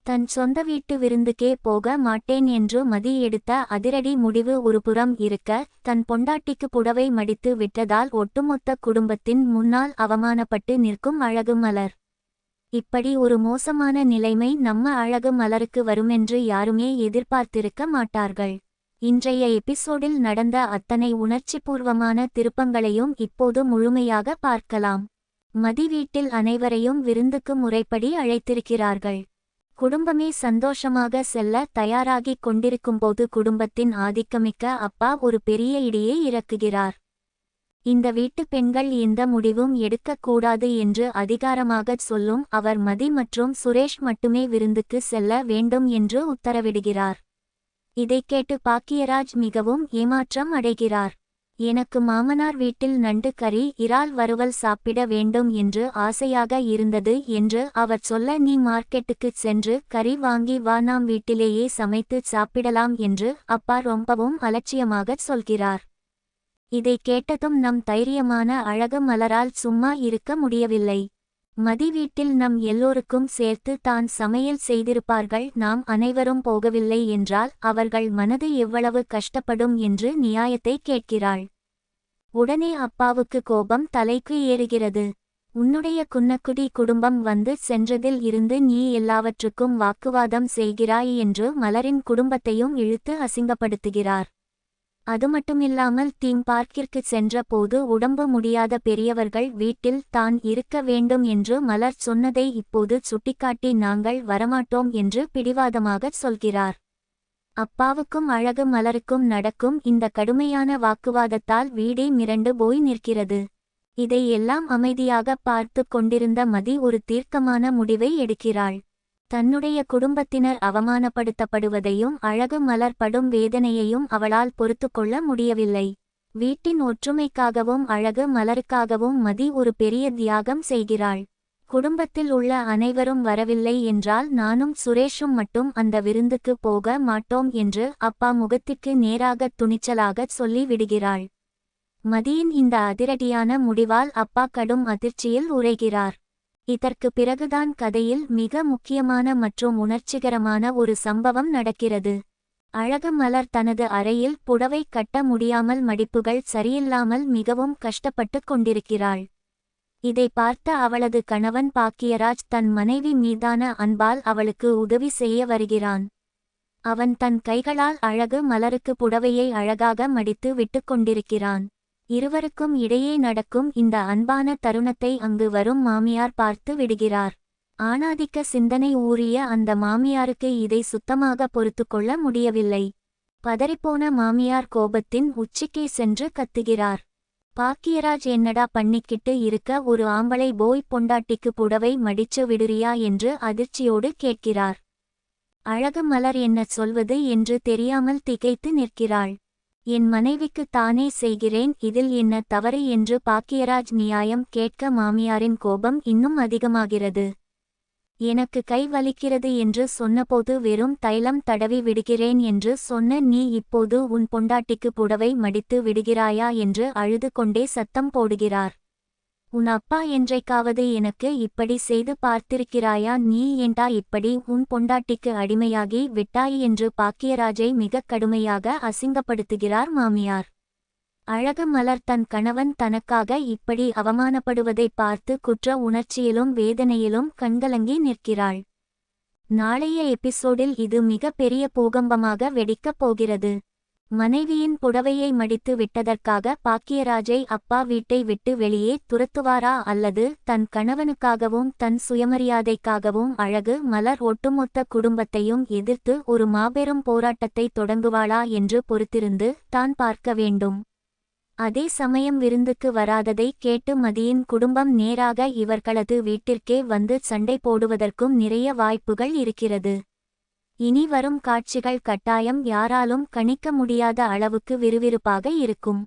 தன் சொந்த வீட்டு விருந்துக்கே போக மாட்டேன் என்று மதி எடுத்த அதிரடி முடிவு ஒருபுறம் இருக்க, தன் பொண்டாட்டிக்கு புடவை மடித்து விட்டதால் ஒட்டுமொத்த குடும்பத்தின் முன்னால் அவமானப்பட்டு நிற்கும் அழகு மலர். இப்படி ஒரு மோசமான நிலைமை நம்ம அழகு மலருக்கு வருமென்று யாருமே எதிர்பார்த்திருக்க மாட்டார்கள். இன்றைய எபிசோடில் நடந்த அத்தனை உணர்ச்சிபூர்வமான திருப்பங்களையும் இப்போது முழுமையாக பார்க்கலாம். மதி வீட்டில் அனைவரையும் விருந்துக்கு முறைப்படி அழைத்திருக்கிறார்கள். குடும்பமே சந்தோஷமாக செல்ல தயாராகிக் கொண்டிருக்கும்போது குடும்பத்தின் ஆதிக்கமிக்க அப்பா ஒரு பெரிய இடியை இறக்குகிறார். இந்த வீட்டு பெண்கள் எந்த முடிவும் எடுக்கக்கூடாது என்று அதிகாரமாகச் சொல்லும் அவர் மதி மற்றும் சுரேஷ் மட்டுமே விருந்துக்கு செல்ல வேண்டும் என்று உத்தரவிடுகிறார். இதைக் கேட்டு பாக்கியராஜ் மிகவும் ஏமாற்றம் அடைகிறார். எனக்கு மாமனார் வீட்டில் நண்டு கறி இறால் வறுவல் சாப்பிட வேண்டும் என்று ஆசையாக இருந்தது என்று அவர் சொல்ல, நீ மார்க்கெட்டுக்குச் சென்று கறி வாங்கி வா, நாம் வீட்டிலேயே சமைத்து சாப்பிடலாம் என்று அப்பா ரொம்பவும் அலட்சியமாகச் சொல்கிறார். இதை கேட்டதும் நம் தைரியமான அழகு மலரால் சும்மா இருக்க முடியவில்லை. மதி வீட்டில் நம் எல்லோருக்கும் சேர்த்து தான் சமையல் செய்திருப்பார்கள், நாம் அனைவரும் போகவில்லை என்றால் அவர்கள் மனது எவ்வளவு கஷ்டப்படும் என்று நியாயத்தை கேட்கிறாள். உடனே அப்பாவுக்கு கோபம் தலைக்கு ஏறுகிறது. உன்னுடைய குன்னக்குடி குடும்பம் வந்து சென்றதில் இருந்து நீ எல்லாவற்றுக்கும் வாக்குவாதம் செய்கிறாய் என்று மலரின் குடும்பத்தையும் இழுத்து அசிங்கப்படுத்துகிறார். அதுமட்டுமில்லாமல் தீம் பார்க்கிற்கு சென்ற போது உடம்பு முடியாத பெரியவர்கள் வீட்டில் தான் இருக்க வேண்டும் என்று மலர் சொன்னதை இப்போது சுட்டிக்காட்டி நாங்கள் வரமாட்டோம் என்று பிடிவாதமாகச் சொல்கிறார். அப்பாவுக்கும் அழகு மலருக்கும் நடக்கும் இந்த கடுமையான வாக்குவாதத்தால் வீடே மிரண்டு போய் நிற்கிறது. இதை எல்லாம் அமைதியாக பார்த்து கொண்டிருந்த மதி ஒரு தீர்க்கமான முடிவை எடுக்கிறாள். தன்னுடைய குடும்பத்தினர் அவமானப்படுத்தப்படுவதையும் அழகு மலர் படும் வேதனையையும் அவளால் பொறுத்து கொள்ள முடியவில்லை. வீட்டின் ஒற்றுமைக்காகவும் அழகு மலருக்காகவும் மதி ஒரு பெரிய தியாகம் செய்கிறாள். குடும்பத்தில் உள்ள அனைவரும் வரவில்லை என்றால் நானும் சுரேஷும் மட்டும் அந்த விருந்துக்கு போக மாட்டோம் என்று அப்பா முகத்திற்கு நேராக துணிச்சலாகச் சொல்லி விடுகிறாள். மதியின் இந்த அதிரடியான முடிவால் அப்பா கடும் அதிர்ச்சியில் உறைகிறார். இதற்கு பிறகுதான் கதையில் மிக முக்கியமான மற்றும் உணர்ச்சிகரமான ஒரு சம்பவம் நடக்கிறது. அழகு மலர் தனது அறையில் புடவை கட்ட முடியாமல் மடிப்புகள் சரியில்லாமல் மிகவும் கஷ்டப்பட்டு கொண்டிருக்கிறாள். இதை பார்த்த அவளது கணவன் பாக்கியராஜ் தன் மனைவி மீதான அன்பால் அவளுக்கு உதவி செய்ய வருகிறான். அவன் தன் கைகளால் அழகு மலருக்கு புடவையை அழகாக மடித்து விட்டு கொண்டிருக்கிறான். இருவருக்கும் இடையே நடக்கும் இந்த அன்பான தருணத்தை அங்கு வரும் மாமியார் பார்த்து விடுகிறார். ஆணாதிக்க சிந்தனை ஊறிய அந்த மாமியாருக்கு இதை சுத்தமாக பொறுத்து கொள்ள முடியவில்லை. பதறிப்போன மாமியார் கோபத்தின் உச்சிக்கே சென்று கத்துகிறார். பாக்கியராஜ் என்னடா பண்ணிக்கிட்டு இருக்க, ஒரு ஆம்பளை போய் பொண்டாட்டிக்கு புடவை மடிச்சு விடுறியா என்று அதிர்ச்சியோடு கேட்கிறார். அழகு மலர் என்ன சொல்வது என்று தெரியாமல் திகைத்து நிற்கிறாள். என் மனைவிக்கு தானே செய்கிறேன், இதில் என்ன தவறு என்று பாக்கியராஜ் நியாயம் கேட்க மாமியாரின் கோபம் இன்னும் அதிகமாகிறது. எனக்கு கை வலிக்கிறது என்று சொன்னபோது வெறும் தைலம் தடவி விடுகிறேன் என்று சொன்ன நீ இப்போது உன் பொண்டாட்டிக்கு புடவை மடித்து விடுகிறாயா என்று அழுது கொண்டே சத்தம் போடுகிறார். உன் அப்பா என்றைக்காவது எனக்கு இப்படி செய்து பார்த்திருக்கிறாயா? நீ ஏண்டா இப்படி உன் பொண்டாட்டிக்கு அடிமையாகி விட்டாய் என்று பாக்கியராஜை மிக கடுமையாக அசிங்கப்படுத்துகிறார் மாமியார். அழகு மலர் தன் கணவன் தனக்காக இப்படி அவமானப்படுவதை பார்த்து குற்ற உணர்ச்சியிலும் வேதனையிலும் கண்கலங்கி நிற்கிறாள். நாளைய எபிசோடில் இது மிக பெரிய பூகம்பமாக வெடிக்கப் போகிறது. மனைவியின் புடவையை மடித்து விட்டதற்காக பாக்கியராஜை அப்பா வீட்டை விட்டு வெளியே துரத்துவாரா, அல்லது தன் கணவனுக்காகவும் தன் சுயமரியாதைக்காகவும் அழகு மலர் ஒட்டுமொத்த குடும்பத்தையும் எதிர்த்து ஒரு மாபெரும் போராட்டத்தை தொடங்குவாளா என்று பொறுத்திருந்து தான் பார்க்க வேண்டும். அதே சமயம் விருந்துக்கு வராததை கேட்டு மதியின் குடும்பம் நேராக இவர்களது வீட்டிற்கே வந்து சண்டை போடுவதற்கும் நிறைய வாய்ப்புகள் இருக்கிறது. இனி வரும் காட்சிகள் கட்டாயம் யாராலும் கணிக்க முடியாத அளவுக்கு விறுவிறுப்பாக இருக்கும்.